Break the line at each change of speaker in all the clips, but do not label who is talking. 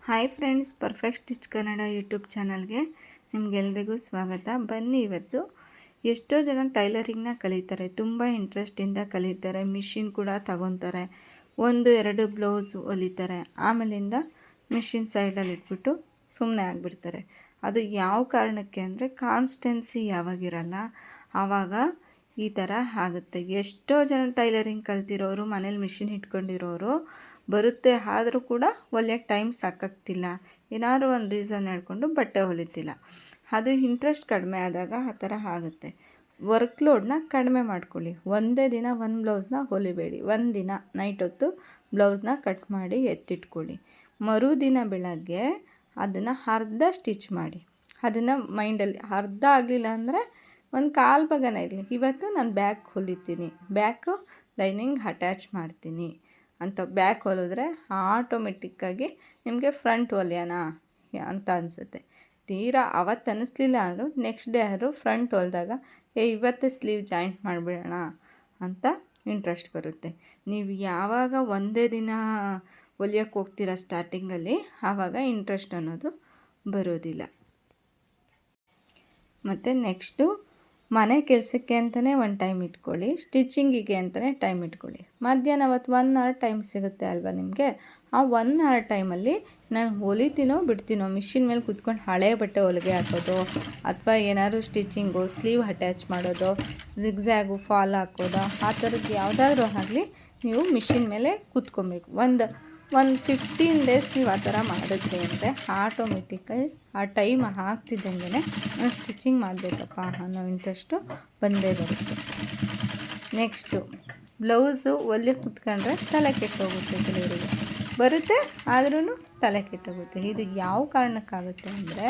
Hi friends, perfect stitch Kannada YouTube ಚಾನಲ್ಗೆ ನಿಮಗೆಲ್ರಿಗೂ ಸ್ವಾಗತ. ಬನ್ನಿ, ಇವತ್ತು ಎಷ್ಟೋ ಜನ ಟೈಲರಿಂಗ್ನ ಕಲಿತಾರೆ, ತುಂಬ ಇಂಟ್ರೆಸ್ಟಿಂದ ಕಲಿತಾರೆ, ಮಿಷಿನ್ ಕೂಡ ತಗೊತಾರೆ, 1-2 ಬ್ಲೌಸ್ ಹೊಲಿತಾರೆ, ಆಮೇಲಿಂದ ಮಿಷಿನ್ ಸೈಡಲ್ಲಿ ಇಟ್ಬಿಟ್ಟು ಸುಮ್ಮನೆ ಆಗಿಬಿಡ್ತಾರೆ. ಅದು ಯಾವ ಕಾರಣಕ್ಕೆ ಅಂದರೆ ಕಾನ್ಸ್ಟೆನ್ಸಿ ಯಾವಾಗಿರಲ್ಲ, ಆವಾಗ ಈ ಥರ ಆಗುತ್ತೆ. ಎಷ್ಟೋ ಜನ ಟೈಲರಿಂಗ್ ಕಲ್ತಿರೋರು, ಮನೇಲಿ ಮಿಷಿನ್ ಇಟ್ಕೊಂಡಿರೋರು ಬರುತ್ತೆ, ಆದರೂ ಕೂಡ ಹೊಲಿಯೋಕ್ಕೆ ಟೈಮ್ ಸಾಕಾಗ್ತಿಲ್ಲ, ಏನಾದರೂ ಒಂದು ರೀಸನ್ ಹೇಳ್ಕೊಂಡು ಬಟ್ಟೆ ಹೊಲಿತಿಲ್ಲ. ಅದು ಇಂಟ್ರೆಸ್ಟ್ ಕಡಿಮೆ ಆದಾಗ ಆ ಥರ ಆಗುತ್ತೆ. ವರ್ಕ್ ಲೋಡ್ನ ಕಡಿಮೆ ಮಾಡ್ಕೊಳ್ಳಿ. ಒಂದೇ ದಿನ ಒಂದು ಬ್ಲೌಸ್ನ ಹೊಲಿಬೇಡಿ. ಒಂದು ದಿನ ನೈಟ್ ಹೊತ್ತು ಬ್ಲೌಸ್ನ ಕಟ್ ಮಾಡಿ ಎತ್ತಿಟ್ಕೊಳ್ಳಿ. ಮರುದಿನ ಬೆಳಗ್ಗೆ ಅದನ್ನು ಅರ್ಧ ಸ್ಟಿಚ್ ಮಾಡಿ. ಅದನ್ನು ಮೈಂಡಲ್ಲಿ ಅರ್ಧ ಆಗಲಿಲ್ಲ ಅಂದರೆ ಒಂದು ಕಾಲು ಭಾಗನೇ ಇರಲಿ, ಇವತ್ತು ನಾನು ಬ್ಯಾಕ್ ಹೊಲಿತೀನಿ, ಬ್ಯಾಕು ಲೈನಿಂಗ್ ಅಟ್ಯಾಚ್ ಮಾಡ್ತೀನಿ ಅಂತ ಬ್ಯಾಕ್ ಹೊಲಿದ್ರೆ ಆಟೋಮೆಟಿಕ್ಕಾಗಿ ನಿಮಗೆ ಫ್ರಂಟ್ ಹೊಲಿಯೋಣ ಅಂತ ಅನಿಸುತ್ತೆ. ತೀರಾ ಅವತ್ತು ಅನ್ನಿಸ್ಲಿಲ್ಲ ಅಂದರೂ ನೆಕ್ಸ್ಟ್ ಡೇ ಆದರೂ ಫ್ರಂಟ್ ಹೊಲಿದಾಗ ಇವತ್ತೇ ಸ್ಲೀವ್ ಜಾಯಿಂಟ್ ಮಾಡಿಬಿಡೋಣ ಅಂತ ಇಂಟ್ರೆಸ್ಟ್ ಬರುತ್ತೆ. ನೀವು ಯಾವಾಗ ಒಂದೇ ದಿನ ಹೊಲಿಯೋಕ್ಕೆ ಹೋಗ್ತೀರ ಸ್ಟಾರ್ಟಿಂಗಲ್ಲಿ, ಆವಾಗ ಇಂಟ್ರೆಸ್ಟ್ ಅನ್ನೋದು ಬರೋದಿಲ್ಲ. ಮತ್ತು ನೆಕ್ಸ್ಟು ಮನೆ ಕೆಲಸಕ್ಕೆ ಅಂತಲೇ ಒಂದು ಟೈಮ್ ಇಟ್ಕೊಳ್ಳಿ, ಸ್ಟಿಚಿಂಗಿಗೆ ಅಂತಲೇ ಟೈಮ್ ಇಟ್ಕೊಳ್ಳಿ. ಮಧ್ಯಾಹ್ನ ಅವತ್ತು 1 ಅವರ್ ಟೈಮ್ ಸಿಗುತ್ತೆ ಅಲ್ವಾ ನಿಮಗೆ, ಆ 1 ಅವರ್ ಟೈಮಲ್ಲಿ ನಾನು ಹೊಲಿತೀನೋ ಬಿಡ್ತೀನೋ, ಮಿಷಿನ್ ಮೇಲೆ ಕೂತ್ಕೊಂಡು ಹಳೆ ಬಟ್ಟೆ ಹೊಲಿಗೆ ಹಾಕೋದು, ಅಥವಾ ಏನಾದ್ರು ಸ್ಟಿಚಿಂಗು, ಸ್ಲೀವ್ ಅಟ್ಯಾಚ್ ಮಾಡೋದು, ಜಿಗ್ಜ್ಯಾಗು ಫಾಲ್ ಹಾಕೋದು, ಆ ಥರದ್ದು ಯಾವುದಾದ್ರೂ ಆಗಲಿ ನೀವು ಮಿಷಿನ್ ಮೇಲೆ ಕೂತ್ಕೊಬೇಕು. ಒಂದು 15 ಡೇಸ್ ನೀವು ಆ ಥರ ಮಾಡಿದ್ರಿ ಅಂದರೆ ಆಟೋಮೆಟಿಕ್ಕಾಗಿ ಆ ಟೈಮ್ ಆಗ್ತಿದ್ದಂಗೆ ನಾನು ಸ್ಟಿಚಿಂಗ್ ಮಾಡಬೇಕಪ್ಪ ಅನ್ನೋ ಇಂಟ್ರೆಸ್ಟು ಬಂದೇ ಬರುತ್ತೆ. ನೆಕ್ಸ್ಟು ಬ್ಲೌಸು ಹೊಲಿಯೋಕ್ಕೆ ಕೂತ್ಕೊಂಡ್ರೆ ತಲೆ ಕೆಟ್ಟೋಗುತ್ತೆ, ಕೆಲವರಿಗೆ ಬರುತ್ತೆ ಆದ್ರೂ ತಲೆ ಕೆಟ್ಟೋಗುತ್ತೆ. ಇದು ಯಾವ ಕಾರಣಕ್ಕಾಗುತ್ತೆ ಅಂದರೆ,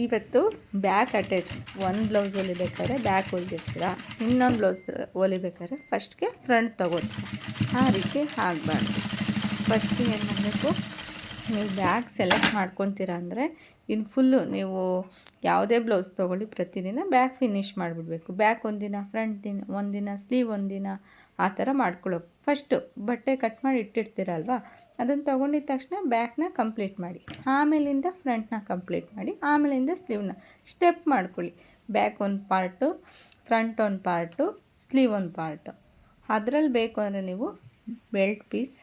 ಇವತ್ತು ಬ್ಯಾಕ್ ಅಟ್ಯಾಚ್, ಒಂದು ಬ್ಲೌಸ್ ಹೊಲಿಬೇಕಾದ್ರೆ ಬ್ಯಾಕ್ ಹೊಲಿದಿರ್ತೀರ, ಇನ್ನೊಂದು ಬ್ಲೌಸ್ ಹೊಲಿಬೇಕಾದ್ರೆ ಫಸ್ಟ್ಗೆ ಫ್ರಂಟ್ ತೊಗೋತೀರ. ಆ ರೀತಿ ಆಗಬಾರ್ದು. ಫಸ್ಟ್ಗೆ ಏನು ಮಾಡಬೇಕು, ನೀವು ಬ್ಯಾಕ್ ಸೆಲೆಕ್ಟ್ ಮಾಡ್ಕೊತೀರ ಅಂದರೆ ಇನ್ನು ಫುಲ್ಲು ನೀವು ಯಾವುದೇ ಬ್ಲೌಸ್ ತೊಗೊಳ್ಳಿ, ಪ್ರತಿದಿನ ಬ್ಯಾಕ್ ಫಿನಿಷ್ ಮಾಡಿಬಿಡ್ಬೇಕು. ಬ್ಯಾಕ್ ಒಂದಿನ, ಫ್ರಂಟ್ ಒಂದಿನ, ಸ್ಲೀವ್ ಒಂದಿನ, ಆ ಥರ ಮಾಡ್ಕೊಳ್ಳೋಕೆ ಫಸ್ಟು ಬಟ್ಟೆ ಕಟ್ ಮಾಡಿ ಇಟ್ಟಿರ್ತೀರಲ್ವ, ಅದನ್ನು ತೊಗೊಂಡಿದ್ದ ತಕ್ಷಣ ಬ್ಯಾಕ್ನ ಕಂಪ್ಲೀಟ್ ಮಾಡಿ, ಆಮೇಲಿಂದ ಫ್ರಂಟ್ನ ಕಂಪ್ಲೀಟ್ ಮಾಡಿ, ಆಮೇಲಿಂದ ಸ್ಲೀವ್ನ ಸ್ಟೆಪ್ ಮಾಡ್ಕೊಳ್ಳಿ. ಬ್ಯಾಕ್ ಒಂದು ಪಾರ್ಟು, ಫ್ರಂಟ್ ಒಂದು ಪಾರ್ಟು, ಸ್ಲೀವ್ ಒಂದು ಪಾರ್ಟು. ಅದರಲ್ಲಿ ಬೇಕು ಅಂದರೆ ನೀವು ಬೆಲ್ಟ್ ಪೀಸ್,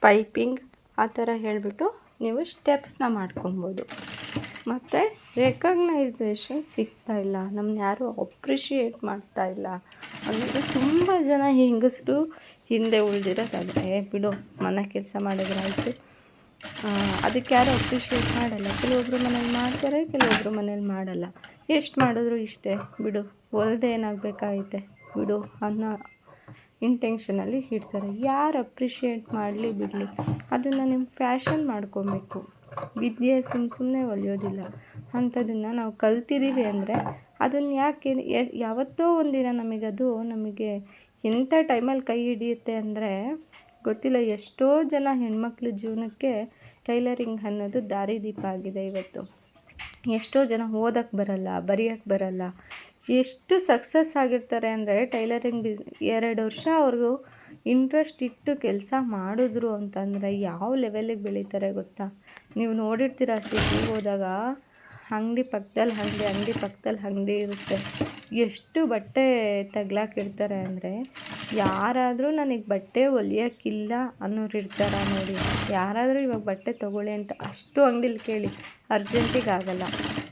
ಪೈಪಿಂಗ್ ಆ ಥರ ಹೇಳಿಬಿಟ್ಟು ನೀವು ಸ್ಟೆಪ್ಸ್ನ ಮಾಡ್ಕೊಬೋದು. ಮತ್ತು ರೆಕಗ್ನೈಸೇಷನ್ ಸಿಗ್ತಾಯಿಲ್ಲ, ನಮ್ಮನ್ನ ಯಾರೂ ಅಪ್ರಿಷಿಯೇಟ್ ಮಾಡ್ತಾಯಿಲ್ಲ ಅನ್ನೋದು ತುಂಬ ಜನ ಹೆಂಗಸರು ಹಿಂದೆ ಉಳಿದಿರೋದಾದರೆ, ಬಿಡು ಮನೆ ಕೆಲಸ ಮಾಡಿದ್ರಾಯಿತು, ಅದಕ್ಕೆ ಯಾರು ಅಪ್ರಿಷಿಯೇಟ್ ಮಾಡಲ್ಲ. ಕೆಲವೊಬ್ಬರು ಮನೇಲಿ ಮಾಡ್ತಾರೆ, ಕೆಲವೊಬ್ಬರು ಮನೇಲಿ ಮಾಡಲ್ಲ. ಎಷ್ಟು ಮಾಡಿದ್ರು ಇಷ್ಟೇ, ಬಿಡು ಹೊಲ್ದೆ ಏನಾಗಬೇಕಾಗೈತೆ ಬಿಡು ಅನ್ನೋ ಇಂಟೆನ್ಷನಲ್ಲಿ ಇಡ್ತಾರೆ. ಯಾರು ಅಪ್ರಿಷಿಯೇಟ್ ಮಾಡಲಿ ಬಿಡಲಿ, ಅದನ್ನು ನಿಮ್ಮ ಫ್ಯಾಷನ್ ಮಾಡ್ಕೊಬೇಕು. ವಿದ್ಯೆ ಸುಮ್ಮನೆ ಹೊಲಿಯೋದಿಲ್ಲ. ಅಂಥದನ್ನು ನಾವು ಕಲ್ತಿದ್ದೀವಿ ಅಂದರೆ ಅದನ್ನು ಯಾಕೆ ಯಾವತ್ತೋ ಒಂದಿನ ನಮಗೆ ಎಂಥ ಟೈಮಲ್ಲಿ ಕೈ ಹಿಡಿಯುತ್ತೆ ಅಂದರೆ ಗೊತ್ತಿಲ್ಲ. ಎಷ್ಟೋ ಜನ ಹೆಣ್ಮಕ್ಳ ಜೀವನಕ್ಕೆ ಟೈಲರಿಂಗ್ ಅನ್ನೋದು ದಾರಿದೀಪ ಆಗಿದೆ ಇವತ್ತು. ಎಷ್ಟೋ ಜನ ಓದೋಕ್ಕೆ ಬರಲ್ಲ, ಬರೆಯೋಕ್ಕೆ ಬರಲ್ಲ, ಎಷ್ಟು ಸಕ್ಸಸ್ ಆಗಿರ್ತಾರೆ ಅಂದರೆ ಟೈಲರಿಂಗ್ 2 ವರ್ಷ ಅವ್ರಿಗೂ ಇಂಟ್ರೆಸ್ಟ್ ಇಟ್ಟು ಕೆಲಸ ಮಾಡಿದ್ರು ಅಂತಂದರೆ ಯಾವ ಲೆವೆಲಿಗೆ ಬೆಳೀತಾರೆ ಗೊತ್ತಾ? ನೀವು ನೋಡಿರ್ತೀರ, ಸಿಟಿಗೆ ಹೋದಾಗ ಅಂಗಡಿ ಪಕ್ಕದಲ್ಲಿ ಅಂಗಡಿ ಇರುತ್ತೆ, ಎಷ್ಟು ಬಟ್ಟೆ ತಗ್ಲಾಕಿರ್ತಾರೆ ಅಂದರೆ, ಯಾರಾದರೂ ನನಗೆ ಬಟ್ಟೆ ಹೊಲಿಯೋಕ್ಕಿಲ್ಲ ಅನ್ನೋರು ಇರ್ತಾರ ನೋಡಿ, ಯಾರಾದರೂ ಇವಾಗ ಬಟ್ಟೆ ತೊಗೊಳ್ಳಿ ಅಂತ ಅಷ್ಟು ಅಂಗಡಿಲಿ ಕೇಳಿ, ಅರ್ಜೆಂಟಿಗೆ ಆಗಲ್ಲ,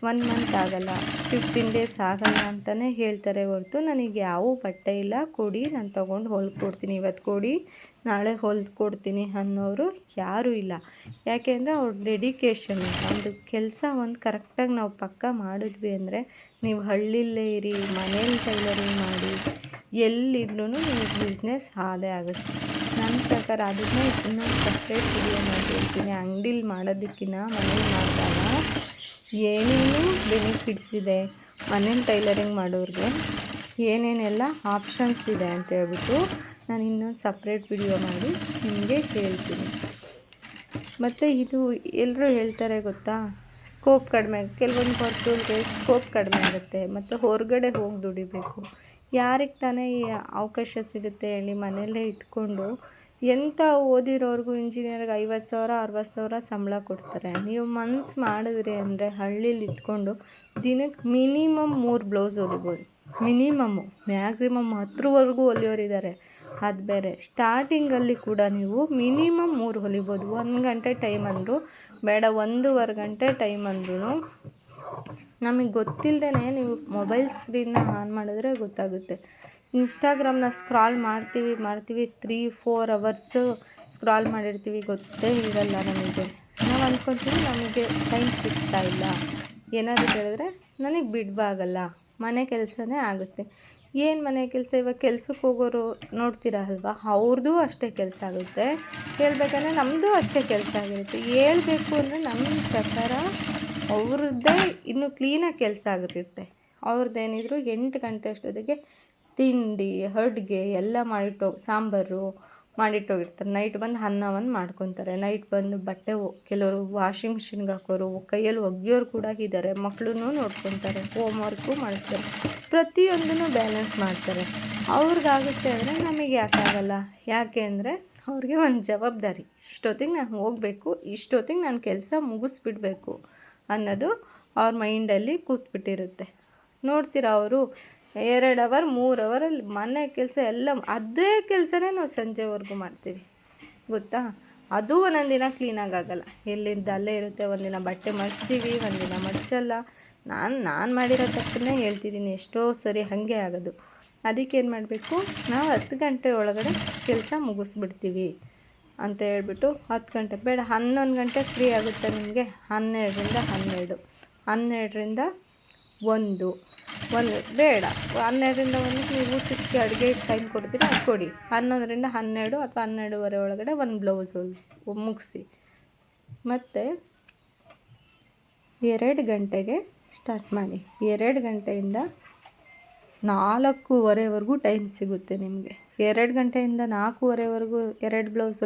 1 ಮಂತ್ ಆಗಲ್ಲ, 15 ಡೇಸ್ ಆಗಲ್ಲ ಅಂತಲೇ ಹೇಳ್ತಾರೆ ಹೊರತು ನನಗೆ ಯಾವ ಬಟ್ಟೆ ಇಲ್ಲ, ಕೊಡಿ ನಾನು ತೊಗೊಂಡು ಹೊಲ್ಕೊಡ್ತೀನಿ, ಇವತ್ತು ಕೊಡಿ ನಾಳೆ ಹೊಲ್ಕೊಡ್ತೀನಿ ಅನ್ನೋರು ಯಾರೂ ಇಲ್ಲ. ಯಾಕೆ ಅಂದರೆ ಅವ್ರ ಡೆಡಿಕೇಶನ್, ಒಂದು ಕೆಲಸ ಒಂದು ಕರೆಕ್ಟಾಗಿ ನಾವು ಪಕ್ಕ ಮಾಡಿದ್ವಿ ಅಂದರೆ, ನೀವು ಹಳ್ಳಿಲೇ ಇರಿ, ಮನೇಲಿ ಟೈಲರಿಂಗ್ ಮಾಡಿ, ಎಲ್ಲಿದ್ರೂ ನಿಮಗೆ ಬಿಸ್ನೆಸ್ ಆದೇ ಆಗುತ್ತೆ. ನನ್ನ ಪ್ರಕಾರ ಅದನ್ನೇ ಇನ್ನೊಂದು ಸಪ್ರೇಟ್ ವಿಡಿಯೋ ಮಾಡಿ ಹೇಳ್ತೀನಿ. ಅಂಗಡೀಲಿ ಮಾಡೋದಕ್ಕಿಂತ ಮನೇಲಿ ಮಾಡಿದಾಗ ಏನೇನು ಬೆನಿಫಿಟ್ಸ್ ಇದೆ, ಮನೇಲಿ ಟೈಲರಿಂಗ್ ಮಾಡೋರಿಗೆ ಏನೇನೆಲ್ಲ ಆಪ್ಷನ್ಸ್ ಇದೆ ಅಂತ ಹೇಳ್ಬಿಟ್ಟು ನಾನು ಇನ್ನೊಂದು ಸಪ್ರೇಟ್ ವಿಡಿಯೋ ಮಾಡಿ ನಿಮಗೆ ಹೇಳ್ತೀನಿ. ಮತ್ತು ಇದು ಎಲ್ಲರೂ ಹೇಳ್ತಾರೆ ಗೊತ್ತಾ, ಸ್ಕೋಪ್ ಕಡಿಮೆ, ಕೆಲವೊಂದು ವರ್ಕ್ಗಳಿಗೆ ಸ್ಕೋಪ್ ಕಡಿಮೆ ಆಗುತ್ತೆ, ಮತ್ತು ಹೊರಗಡೆ ಹೋಗಿ ದುಡಿಬೇಕು. ಯಾರಿಗೆ ತಾನೇ ಈ ಅವಕಾಶ ಸಿಗುತ್ತೆ ಹೇಳಿ? ಮನೆಯಲ್ಲೇ ಇದ್ಕೊಂಡು ಎಂಥ ಓದಿರೋರ್ಗೂ ಇಂಜಿನಿಯರ್ಗೆ 50,000 60,000 ಸಂಬಳ ಕೊಡ್ತಾರೆ. ನೀವು ಮನ್ಸು ಮಾಡಿದ್ರಿ ಅಂದರೆ ಹಳ್ಳೀಲಿ ಇದ್ಕೊಂಡು ದಿನಕ್ಕೆ ಮಿನಿಮಮ್ 3 ಬ್ಲೌಸ್ ಹೊಲಿಬೋದು. ಮ್ಯಾಕ್ಸಿಮಮ್ 10ವರೆಗೂ ಹೊಲಿಯೋರಿದ್ದಾರೆ, ಅದು ಬೇರೆ. ಸ್ಟಾರ್ಟಿಂಗಲ್ಲಿ ಕೂಡ ನೀವು ಮಿನಿಮಮ್ 3 ಹೊಲಿಬೋದು. 1 ಗಂಟೆ ಟೈಮ್ ಅಂದರು ಬೇಡ, 1.5 ಗಂಟೆ ಟೈಮ್ ಅಂದ್ರೂ ನಮಗೆ ಗೊತ್ತಿಲ್ಲದೇ ನೀವು ಮೊಬೈಲ್ ಸ್ಕ್ರೀನ್ನ ಆನ್ ಮಾಡಿದ್ರೆ ಗೊತ್ತಾಗುತ್ತೆ. ಇನ್ಸ್ಟಾಗ್ರಾಮ್ನ ಸ್ಕ್ರಾಲ್ ಮಾಡ್ತೀವಿ 3-4 ಅವರ್ಸು ಸ್ಕ್ರಾಲ್ ಮಾಡಿರ್ತೀವಿ, ಗೊತ್ತೇ ಇರಲ್ಲ ನಮಗೆ. ನಾವು ಅಂದ್ಕೊತೀವಿ ನಮಗೆ ಟೈಮ್ ಸಿಗ್ತಾ ಇಲ್ಲ. ಏನಾದರೂ ಹೇಳಿದ್ರೆ ನನಗೆ ಬಿಡುವಾಗಲ್ಲ, ಮನೆ ಕೆಲಸನೇ ಆಗುತ್ತೆ. ಏನು ಮನೆ ಕೆಲಸ? ಇವಾಗ ಕೆಲ್ಸಕ್ಕೆ ಹೋಗೋರು ನೋಡ್ತೀರಾ ಅಲ್ವಾ, ಅವ್ರದ್ದು ಅಷ್ಟೇ ಕೆಲಸ ಆಗುತ್ತೆ. ಹೇಳ್ಬೇಕಂದ್ರೆ ನಮ್ಮದು ಅಷ್ಟೇ ಕೆಲಸ ಆಗಿರುತ್ತೆ. ಹೇಳ್ಬೇಕು ಅಂದರೆ ನಮ್ಮ ಪ್ರಕಾರ ಅವ್ರದ್ದೇ ಇನ್ನೂ ಕ್ಲೀನಾಗಿ ಕೆಲಸ ಆಗಿರುತ್ತೆ. ಅವ್ರದ್ದೇನಿದ್ರು 8 ಗಂಟೆ ಅಷ್ಟೊತ್ತಿಗೆ ತಿಂಡಿ ಅಡುಗೆ ಎಲ್ಲ ಸಾಂಬಾರು ಮಾಡಿಟ್ಟೋಗಿರ್ತಾರೆ. ನೈಟ್ ಬಂದು ಅನ್ನವನ್ನು ಮಾಡ್ಕೊತಾರೆ. ನೈಟ್ ಬಂದು ಬಟ್ಟೆ ಕೆಲವರು ವಾಷಿಂಗ್ ಮಿಷಿನ್ಗೆ ಹಾಕೋರು, ಕೈಯಲ್ಲಿ ಒಗೆಯೋರು ಕೂಡ ಇದ್ದಾರೆ. ಮಕ್ಕಳೂ ನೋಡ್ಕೊತಾರೆ, ಹೋಮ್ ವರ್ಕು ಮಾಡಿಸ್ತಾರೆ, ಪ್ರತಿಯೊಂದನ್ನು ಬ್ಯಾಲೆನ್ಸ್ ಮಾಡ್ತಾರೆ. ಅವ್ರಿಗಾಗುತ್ತೆ ಅಂದರೆ ನಮಗೆ ಯಾಕಾಗಲ್ಲ? ಯಾಕೆ ಅಂದರೆ ಅವ್ರಿಗೆ ಒಂದು ಜವಾಬ್ದಾರಿ. ಇಷ್ಟೊತ್ತಿಗೆ ನಾನು ಹೋಗಬೇಕು, ಇಷ್ಟೊತ್ತಿಗೆ ನಾನು ಕೆಲಸ ಮುಗಿಸ್ಬಿಡ್ಬೇಕು ಅನ್ನೋದು ಅವ್ರ ಮೈಂಡಲ್ಲಿ ಕೂತ್ಬಿಟ್ಟಿರುತ್ತೆ. ನೋಡ್ತೀರಾ, ಅವರು 2 ಅವರ್ 3 ಅವರಲ್ಲಿ ಮನೆ ಕೆಲಸ ಎಲ್ಲ ಅದೇ ಕೆಲಸನೇ ನಾವು ಸಂಜೆವರೆಗೂ ಮಾಡ್ತೀವಿ, ಗೊತ್ತಾ? ಅದು ಒಂದೊಂದು ದಿನ ಕ್ಲೀನಾಗಿ ಆಗೋಲ್ಲ, ಎಲ್ಲಿಂದ ಅಲ್ಲೇ ಇರುತ್ತೆ. ಒಂದಿನ ಬಟ್ಟೆ ಮಡಿಸ್ತೀವಿ, ಒಂದಿನ ಮಡ್ಚಲ್ಲ. ನಾನು ಮಾಡಿರೋ ತಪ್ಪನ್ನೇ ಹೇಳ್ತಿದ್ದೀನಿ, ಎಷ್ಟೋ ಸರಿ ಹಾಗೆ ಆಗೋದು. ಅದಕ್ಕೇನು ಮಾಡಬೇಕು, ನಾವು 10 ಗಂಟೆ ಒಳಗಡೆ ಕೆಲಸ ಮುಗಿಸ್ಬಿಡ್ತೀವಿ ಅಂತ ಹೇಳ್ಬಿಟ್ಟು 10 ಗಂಟೆ ಬೇಡ 11 ಗಂಟೆ ಫ್ರೀ ಆಗುತ್ತೆ ನಿಮಗೆ. 12ರಿಂದ 12, 12ರಿಂದ 1 ಬೇಡ, 12ರಿಂದ 1 ನೀವು ಊಟಕ್ಕೆ ಅಡುಗೆ ಟೈಮ್ ಕೊಡ್ತೀರಾ, ಅದು ಕೊಡಿ. 11ರಿಂದ 12 ಅಥವಾ 12:30 ಒಳಗಡೆ ಒಂದು ಬ್ಲೌಸ್ ಮುಗಿಸಿ. ಮತ್ತು 2 ಗಂಟೆಗೆ ಸ್ಟಾರ್ಟ್ ಮಾಡಿ. 2 ಗಂಟೆಯಿಂದ 4:15ವರೆಗೂ ಟೈಮ್ ಸಿಗುತ್ತೆ ನಿಮಗೆ. 2 ಗಂಟೆಯಿಂದ 4:15ವರೆಗೂ 2 ಬ್ಲೌಸ್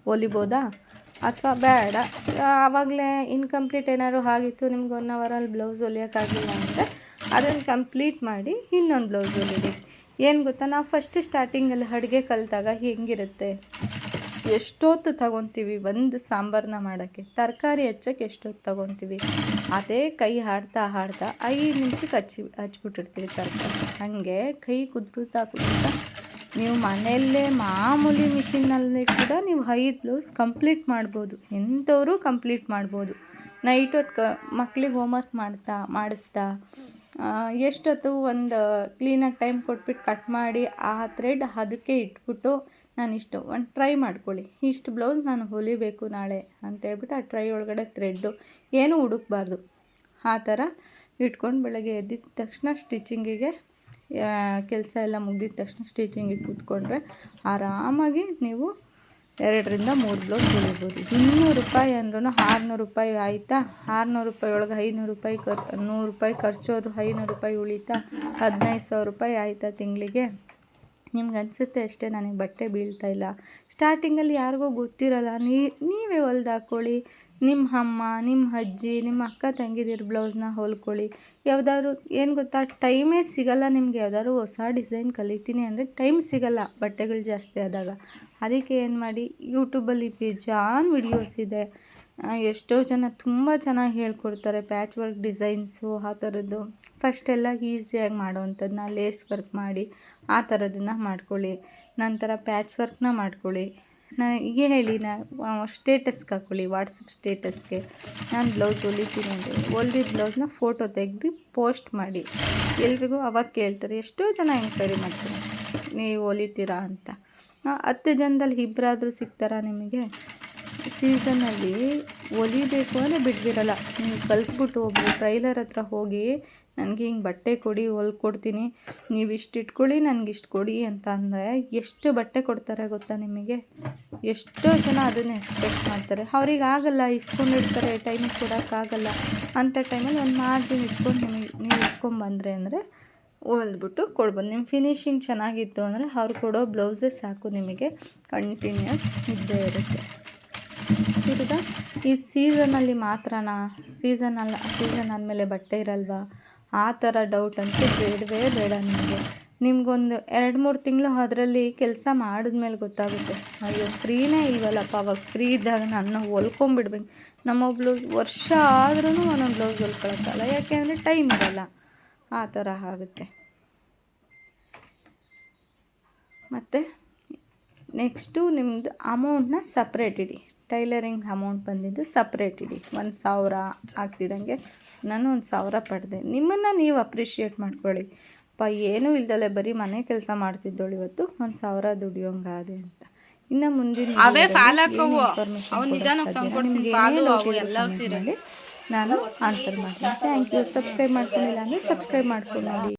ಹೊಲಿಬೋದಾ? ಅಥವಾ ಬೇಡ, ಆವಾಗಲೇ ಇನ್ಕಂಪ್ಲೀಟ್ ಏನಾದ್ರು ಆಗಿತ್ತು, ನಿಮ್ಗೆ 1 ಅವರಲ್ಲಿ ಬ್ಲೌಸ್ ಹೊಲಿಯೋಕ್ಕಾಗಿಲ್ಲ ಅಂದರೆ ಅದನ್ನು ಕಂಪ್ಲೀಟ್ ಮಾಡಿ ಇನ್ನೊಂದು ಬ್ಲೌಸ್ ಹೊಲಿರಿ. ಏನು ಗೊತ್ತಾ, ನಾವು ಫಸ್ಟ್ ಸ್ಟಾರ್ಟಿಂಗಲ್ಲಿ ಅಡುಗೆ ಕಲಿತಾಗ ಹೆಂಗಿರುತ್ತೆ, ಎಷ್ಟೊತ್ತು ತಗೊತೀವಿ ಒಂದು ಸಾಂಬಾರನ್ನ ಮಾಡೋಕ್ಕೆ, ತರಕಾರಿ ಹೆಚ್ಚೋಕ್ಕೆ ಎಷ್ಟೊತ್ತು ತಗೊತೀವಿ. ಅದೇ ಕೈ ಆಡ್ತಾ 5 ನಿಮಿಷಕ್ಕೆ ಹಚ್ಬಿಟ್ಟಿರ್ತೀವಿ ತರಕಾರಿ. ಹಾಗೆ ಕೈ ಕುದುರುತ್ತಾ ನೀವು ಮನೆಯಲ್ಲೇ ಮಾಮೂಲಿ ಮಿಷಿನಲ್ಲಿ ಕೂಡ ನೀವು 5 ಬ್ಲೌಸ್ ಕಂಪ್ಲೀಟ್ ಮಾಡ್ಬೋದು. ಎಂಥವರು ಕಂಪ್ಲೀಟ್ ಮಾಡ್ಬೋದು. ನೈಟ್ ಹೊತ್ತು ಮಕ್ಳಿಗೆ ಹೋಮ್ವರ್ಕ್ ಮಾಡಿಸ್ತಾ ಎಷ್ಟೊತ್ತು ಒಂದು ಕ್ಲೀನಾಗಿ ಟೈಮ್ ಕೊಟ್ಬಿಟ್ಟು ಕಟ್ ಮಾಡಿ ಆ ಥ್ರೆಡ್ ಅದಕ್ಕೆ ಇಟ್ಬಿಟ್ಟು ಒಂದು ಟ್ರೈ ಮಾಡ್ಕೊಳ್ಳಿ, ಇಷ್ಟು ಬ್ಲೌಸ್ ನಾನು ಹೊಲಿಬೇಕು ನಾಳೆ ಅಂತೇಳ್ಬಿಟ್ಟು ಆ ಟ್ರೈ ಒಳಗಡೆ ಥ್ರೆಡ್ಡು ಏನೂ ಹುಡುಕ್ಬಾರ್ದು. ಆ ಥರ ಇಟ್ಕೊಂಡು ಬೆಳಗ್ಗೆ ಎದ್ದಿದ ತಕ್ಷಣ ಸ್ಟಿಚಿಂಗಿಗೆ ಕೆಲಸ ಎಲ್ಲ ಮುಗಿದ ತಕ್ಷಣ ಸ್ಟಿಚಿಂಗಿಗೆ ಕೂತ್ಕೊಂಡ್ರೆ ಆರಾಮಾಗಿ ನೀವು 2ರಿಂದ 3 ಬ್ಲೌಸ್ ಹೊಲಿಬೋದು. 200 ರೂಪಾಯಿ ಅಂದ್ರೂ 600 ರೂಪಾಯಿ ಆಯಿತಾ? 600 ರೂಪಾಯಿ ಒಳಗೆ 500 ರೂಪಾಯಿ 100 ರೂಪಾಯಿ ಖರ್ಚೋದು, 500 ರೂಪಾಯಿ ಉಳಿತಾ? 15,000 ರೂಪಾಯಿ ಆಯಿತಾ ತಿಂಗಳಿಗೆ? ನಿಮ್ಗೆ ಅನಿಸುತ್ತೆ ಅಷ್ಟೇ ನನಗೆ ಬಟ್ಟೆ ಬೀಳ್ತಾ ಇಲ್ಲ. ಸ್ಟಾರ್ಟಿಂಗಲ್ಲಿ ಯಾರಿಗೂ ಗೊತ್ತಿರಲ್ಲ, ನೀವೇ ಹೊಲ್ದು ಹಾಕ್ಕೊಳ್ಳಿ. ನಿಮ್ಮ ಅಮ್ಮ, ನಿಮ್ಮ ಅಜ್ಜಿ, ನಿಮ್ಮ ಅಕ್ಕ ತಂಗಿದಿರ ಬ್ಲೌಸ್ನ ಹೊಲ್ಕೊಳ್ಳಿ. ಯಾವುದಾದ್ರು ಏನು ಗೊತ್ತಾ, ಟೈಮೇ ಸಿಗಲ್ಲ ನಿಮಗೆ. ಯಾವುದಾದ್ರು ಹೊಸ ಡಿಸೈನ್ ಕಲಿತೀನಿ ಅಂದರೆ ಟೈಮ್ ಸಿಗಲ್ಲ ಬಟ್ಟೆಗಳು ಜಾಸ್ತಿ ಆದಾಗ. ಅದಕ್ಕೆ ಏನು ಮಾಡಿ, ಯೂಟ್ಯೂಬಲ್ಲಿ ಬೇಜಾನ್ ವಿಡಿಯೋಸ್ ಇದೆ. ಎಷ್ಟೋ ಜನ ತುಂಬ ಚೆನ್ನಾಗಿ ಹೇಳ್ಕೊಡ್ತಾರೆ ಪ್ಯಾಚ್ ವರ್ಕ್ ಡಿಸೈನ್ಸು ಆ ಥರದ್ದು. ಫಸ್ಟೆಲ್ಲ ಈಸಿಯಾಗಿ ಮಾಡೋವಂಥದ್ದನ್ನ ಲೇಸ್ ವರ್ಕ್ ಮಾಡಿ ಆ ಥರದನ್ನು ಮಾಡ್ಕೊಳ್ಳಿ. ನಂತರ ಪ್ಯಾಚ್ ವರ್ಕ್ನ ಮಾಡ್ಕೊಳ್ಳಿ. ಸ್ಟೇಟಸ್ಗೆ ಹಾಕ್ಕೊಳ್ಳಿ, ವಾಟ್ಸಪ್ ಸ್ಟೇಟಸ್ಗೆ ನಾನು ಬ್ಲೌಸ್ ಹೊಲಿತೀನಿ ಅಂದರೆ ಹೊಲ್ದಿದ್ದ ಬ್ಲೌಸ್ನ ಫೋಟೋ ತೆಗೆದು ಪೋಸ್ಟ್ ಮಾಡಿ. ಎಲ್ರಿಗೂ ಅವಾಗ ಕೇಳ್ತಾರೆ, ಎಷ್ಟೋ ಜನ ಎಂಕ್ವೈರಿ ಮಾಡ್ತಾರೆ ನೀವು ಹೊಲಿತೀರಾ ಅಂತ. 10 ಜನದಲ್ಲಿ ಇಬ್ಬರಾದರೂ ಸಿಗ್ತಾರಾ ನಿಮಗೆ? ಸೀಸನಲ್ಲಿ ಹೊಲಿಬೇಕು ಅಂದರೆ ಬಿಡ್ದಿರಲ್ಲ. ನೀವು ಕಲ್ತ್ಬಿಟ್ಟು ಒಬ್ಬರು ಟೈಲರ್ ಹತ್ರ ಹೋಗಿ ನನಗೆ ಹಿಂಗೆ ಬಟ್ಟೆ ಕೊಡಿ, ಹೊಲ್ಕೊಡ್ತೀನಿ, ನೀವು ಇಷ್ಟು ಇಟ್ಕೊಳ್ಳಿ, ನನಗಿಷ್ಟು ಕೊಡಿ ಅಂತ ಅಂದರೆ ಎಷ್ಟು ಬಟ್ಟೆ ಕೊಡ್ತಾರೆ ಗೊತ್ತಾ ನಿಮಗೆ? ಎಷ್ಟೋ ಜನ ಅದನ್ನು ಎಕ್ಸ್ಪೆಕ್ಟ್ ಮಾಡ್ತಾರೆ. ಅವ್ರಿಗೆ ಆಗಲ್ಲ, ಇಸ್ಕೊಂಡಿರ್ತಾರೆ, ಟೈಮಿಗೆ ಕೊಡೋಕ್ಕಾಗಲ್ಲ. ಅಂಥ ಟೈಮಲ್ಲಿ ಒಂದು ಮಾರ್ಜಿನ್ ಇಟ್ಕೊಂಡು ನೀವು ಇಸ್ಕೊಂಬಂದ್ರೆ ಅಂದರೆ ಹೊಲ್ದ್ಬಿಟ್ಟು ಕೊಡ್ಬೋದು. ನಿಮ್ಮ ಫಿನಿಶಿಂಗ್ ಚೆನ್ನಾಗಿತ್ತು ಅಂದರೆ ಅವ್ರು ಕೊಡೋ ಬ್ಲೌಸೇ ಸಾಕು, ನಿಮಗೆ ಕಂಟಿನ್ಯೂಸ್ ಇದ್ದೇ ಇರುತ್ತೆ. ತಿರ್ಗ ಈ ಸೀಸನಲ್ಲಿ ಮಾತ್ರನಾ, ಸೀಸನ್ ಆದಮೇಲೆ ಬಟ್ಟೆ ಇರಲ್ವಾ? ಆ ಥರ ಡೌಟ್ ಅಂತೂ ಬೇಡವೇ ಬೇಡ ನಿಮಗೆ. ನಿಮ್ಗೊಂದು 2-3 ತಿಂಗಳು ಅದರಲ್ಲಿ ಕೆಲಸ ಮಾಡಿದ್ಮೇಲೆ ಗೊತ್ತಾಗುತ್ತೆ, ಅಯ್ಯೋ ಫ್ರೀನೇ ಇಲ್ವಲ್ಲಪ್ಪ. ಅವಾಗ ಫ್ರೀ ಇದ್ದಾಗ ನಾನು ಹೊಲ್ಕೊಂಬಿಡ್ಬೇಕು. ನಮ್ಮ ಬ್ಲೌಸ್ ವರ್ಷ ಆದ್ರೂ ಒಂದೊಂದು ಬ್ಲೌಸ್ ಹೊಲ್ಕೊಳಕ್ಕಲ್ಲ, ಯಾಕೆ ಅಂದರೆ ಟೈಮ್ ಇರಲ್ಲ, ಆ ಥರ ಆಗುತ್ತೆ. ಮತ್ತು ನೆಕ್ಸ್ಟು ನಿಮ್ಮದು ಅಮೌಂಟನ್ನ ಸಪ್ರೇಟ್ ಇಡಿ. ಟೈಲರಿಂಗ್ ಅಮೌಂಟ್ ಬಂದಿದ್ದು ಸಪ್ರೇಟ್ ಇಡಿ. 1,000 ಆಗ್ತಿದ್ದಂಗೆ ನಾನು 1,000 ಪಡೆದೆ. ನಿಮ್ಮನ್ನು ನೀವು ಅಪ್ರಿಷಿಯೇಟ್ ಮಾಡ್ಕೊಳ್ಳಿ. ಏನೂ ಇಲ್ದಲೆ ಬರೀ ಮನೆ ಕೆಲಸ ಮಾಡ್ತಿದ್ದೋಳು ಇವತ್ತು 1,000 ದುಡಿಯೋಂಗಾದೆ ಅಂತ. ಇನ್ನು ಮುಂದಿನ ನಾನು ಆನ್ಸರ್ ಮಾಡ್ತೀನಿ. Thank you. ಸಬ್ಸ್ಕ್ರೈಬ್ ಮಾಡ್ಕೊಂಡಿಲ್ಲ ಅಂದರೆ ಸಬ್ಸ್ಕ್ರೈಬ್ ಮಾಡ್ಕೊಂಡು ನೋಡಿ.